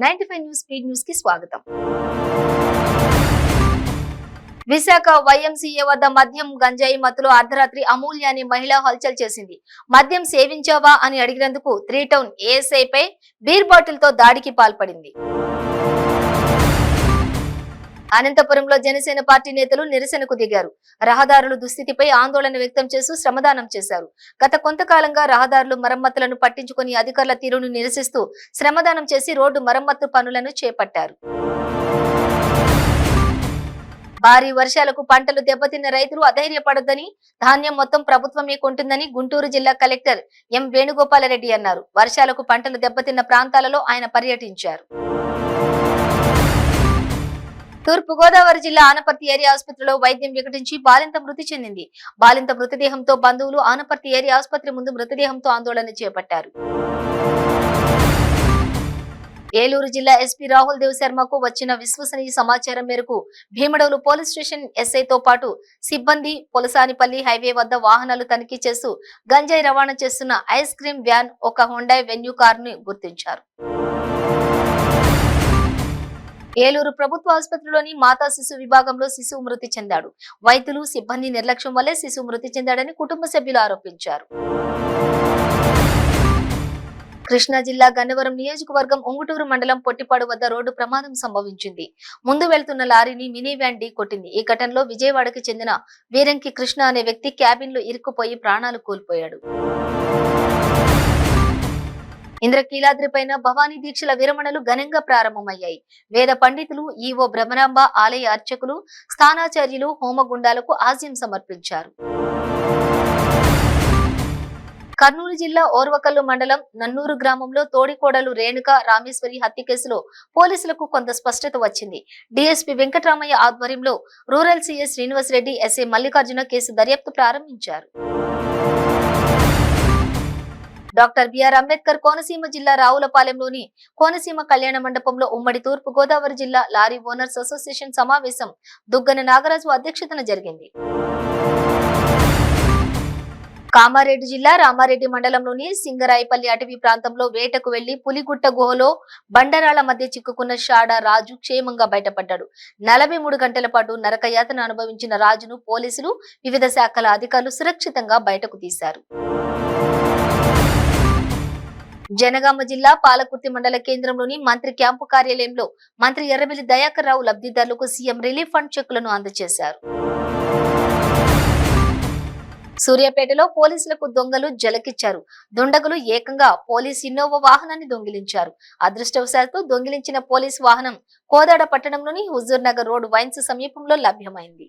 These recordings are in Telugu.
95 న్యూస్ స్పీడ్ న్యూస్ కి స్వాగతం. విశాఖ వైఎంసీఏ వద్ద మద్యం గంజాయి మత్తులో అర్ధరాత్రి అమూల్య అనే మహిళ హల్చల్ చేసింది. మద్యం సేవించావా అని అడిగినందుకు 3 టౌన్ ఏఎస్ఐపై బీర్ బాటిల్ తో దాడికి పాల్పడింది. అనంతపురంలో జనసేన పార్టీ నేతలు నిరసనకు దిగారు. రహదారుల దుస్థితిపై ఆందోళన వ్యక్తం చేస్తూ శ్రమదానం చేశారు. గత కొంతకాలంగా రహదారులు మరమ్మతులను పట్టించుకుని అధికారుల తీరును నిరసిస్తూ శ్రమదానం చేసి రోడ్డు మరమ్మతు పనులను చేపట్టారు. భారీ వర్షాలకు పంటలు దెబ్బతిన్న రైతులు అధైర్యపడొద్దని, ధాన్యం మొత్తం ప్రభుత్వమే కొంటుందని గుంటూరు జిల్లా కలెక్టర్ ఎం వేణుగోపాలరెడ్డి అన్నారు. వర్షాలకు పంటలు దెబ్బతిన్న ప్రాంతాలలో ఆయన పర్యటించారు. తూర్పు గోదావరి జిల్లా ఆనపర్తి ఏరియా ఆసుపత్రిలో వైద్యం వికటించి బాలింత మృతి చెందింది. బాలింత మృతదేహంతో బంధువులు ఆనపర్తి ఏరియా ఆసుపత్రి ముందు మృతదేహంతో ఆందోళన చేపట్టారు. ఏలూరు జిల్లా ఎస్పీ రాహుల్ దేవ్ శర్మకు వచ్చిన విశ్వసనీయ సమాచారం మేరకు భీమడోలు పోలీస్ స్టేషన్ ఎస్ఐతో పాటు సిబ్బంది పొలసానిపల్లి హైవే వద్ద వాహనాలు తనిఖీ చేస్తూ గంజాయి రవాణా చేస్తున్న ఐస్ క్రీమ్ వ్యాన్, ఒక హుండాయ్ వెన్యూ కారును గుర్తించారు. ఏలూరు ప్రభుత్వ ఆసుపత్రిలోని మాతా శిశు విభాగంలో శిశువు మృతి చెందాడు. వైద్యులు సిబ్బంది నిర్లక్ష్యం వల్లే శిశువు మృతి చెందాడని కుటుంబ సభ్యులు ఆరోపించారు. కృష్ణా జిల్లా గన్నవరం నియోజకవర్గం ఉంగుటూరు మండలం పొట్టిపాడు వద్ద రోడ్డు ప్రమాదం సంభవించింది. ముందు వెళ్తున్న లారీని మినీ వ్యాన్ ఢీ కొట్టింది. ఈ ఘటనలో విజయవాడకి చెందిన వీరంకి కృష్ణ అనే వ్యక్తి క్యాబిన్ లో ఇరుక్కుపోయి ప్రాణాలు కోల్పోయాడు. ఇంద్రకీలాద్రి పైన భవానీ దీక్షల విరమణలు ఘనంగా ప్రారంభమయ్యాయి. వేద పండితులు, ఈవో బ్రహ్మరాంబ ఆలయ అర్చకులు, స్థానాచార్యులు హోమగుండాలకు ఆజ్యం సమర్పించారు. కర్నూలు జిల్లా ఓర్వకల్లు మండలం నన్నూరు గ్రామంలో తోడికోడలు రేణుక రామేశ్వరి హత్య కేసులో పోలీసులకు కొంత స్పష్టత వచ్చింది. డీఎస్పీ వెంకటరామయ్య ఆధ్వర్యంలో rural CS Srinivasareddy, SI Mallikarjuna case దర్యాప్తు ప్రారంభించారు. డాక్టర్ బిఆర్ అంబేద్కర్ కోనసీమ జిల్లా రావులపాలెంలోని కోనసీమ కళ్యాణ మండపంలో ఉమ్మడి తూర్పు గోదావరి జిల్లా లారీ ఓనర్స్ అసోసియేషన్ సమావేశం దుగ్గన నాగరాజు అధ్యక్షతన జరిగింది. కామారెడ్డి జిల్లా రామారెడ్డి మండలంలోని సింగరాయిపల్లి అటవీ ప్రాంతంలో వేటకు వెళ్లి పులిగుట్ట గుహలో బండరాళ్ల మధ్య చిక్కుకున్న షాడా రాజు క్షేమంగా బయటపడ్డాడు. 43 గంటల పాటు నరకయాతన అనుభవించిన రాజును పోలీసులు, వివిధ శాఖల అధికారులు సురక్షితంగా బయటకు తీశారు. జనగామ జిల్లా పాలకుర్తి మండల కేంద్రంలోని మంత్రి క్యాంపు కార్యాలయంలో మంత్రి ఎర్రబెల్లి దయాకర్ రావు లబ్ధిదారులకు సీఎం రిలీఫ్ ఫండ్ చెక్కులను అందజేశారు. సూర్యాపేటలో పోలీసులకు దొంగలు జలకిచ్చారు. దుండగులు ఏకంగా పోలీస్ ఇన్నోవా వాహనాన్ని దొంగిలించారు. అదృష్టవశాత్తు దొంగిలించిన పోలీస్ వాహనం కోదాడ పట్టణంలోని హుజూర్ నగర్ రోడ్ వైన్స్ సమీపంలో లభ్యమైంది.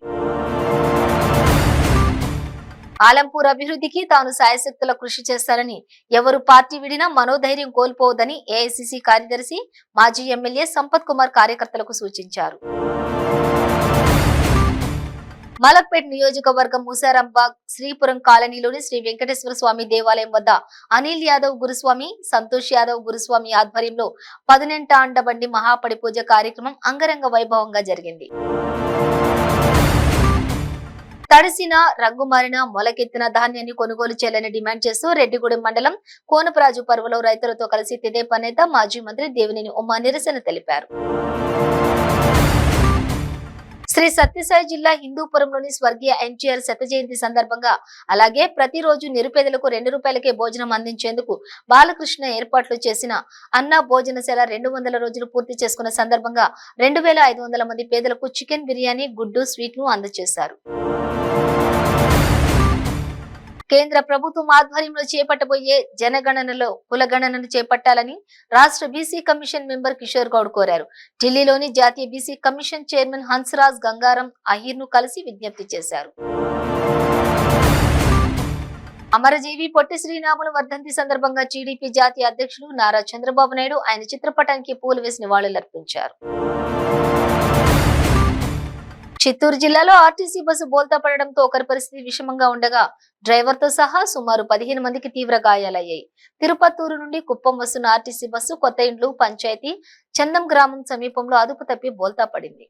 ఆలంపూర్ అభివృద్ధికి తాను సాయశక్తుల కృషి చేస్తారని, ఎవరు పార్టీ విడినా మనోధైర్యం కోల్పోవద్దని ఏఐసిసి కార్యదర్శి మాజీ ఎమ్మెల్యే సంపత్ కుమార్ కార్యకర్తలకు సూచించారు. మలక్పేట్ నియోజకవర్గం ముసారాంబాగ్ శ్రీపురం కాలనీలోని శ్రీ వెంకటేశ్వర స్వామి దేవాలయం వద్ద అనిల్ యాదవ్ గురుస్వామి, సంతోష్ యాదవ్ గురుస్వామి ఆధ్వర్యంలో 18 అండబండి మహాపడి పూజ కార్యక్రమం అంగరంగ వైభవంగా జరిగింది. తడిసిన, రంగుమారిన, మొలకెత్తిన ధాన్యాన్ని కొనుగోలు చేయాలని డిమాండ్ చేస్తూ రెడ్డిగూడెం మండలం కోనపరాజు పరువలో రైతులతో కలిసి తెదేపా నేత మాజీ మంత్రి దేవినేని ఉమా నిరసన తెలిపారు. శ్రీ సత్యసాయి జిల్లా హిందూపురంలోని స్వర్గీయ ఎన్టీఆర్ శత జయంతి సందర్భంగా, అలాగే ప్రతిరోజు నిరుపేదలకు 2 రూపాయలకే భోజనం అందించేందుకు బాలకృష్ణ ఏర్పాట్లు చేసిన అన్న భోజనశాల 200 రోజులు పూర్తి చేసుకున్న సందర్భంగా 2500 మంది పేదలకు చికెన్ బిర్యానీ, గుడ్డు, స్వీట్ ను అందజేశారు. కేంద్ర ప్రభుత్వం ఆధ్వర్యంలో చేపట్టబోయే జనగణనలో కులగణనను చేపట్టాలని రాష్ట్ర BC commission member Kishore Goud కోరారు. ఢిల్లీలోని జాతీయ BC commission chairman Hansraj Gangaram Ahir ను కలిసి విజ్ఞప్తి చేశారు. అమరజీవి పొట్టి శ్రీరాములు వర్ధంతి సందర్భంగా టీడీపీ జాతీయ అధ్యక్షులు నారా చంద్రబాబు నాయుడు ఆయన చిత్రపటానికి పూలు వేసి నివాళులర్పించారు. చిత్తూరు జిల్లాలో ఆర్టీసీ బస్సు బోల్తా పడడంతో ఒకరి పరిస్థితి విషమంగా ఉండగా డ్రైవర్ తో సహా సుమారు 15 మందికి తీవ్ర గాయాలయ్యాయి. తిరుపత్తూరు నుండి కుప్పం వస్తున్న ఆర్టీసీ బస్సు కొత్త ఇండ్లు పంచాయతీ చందం గ్రామం సమీపంలో అదుపు తప్పి బోల్తా పడింది.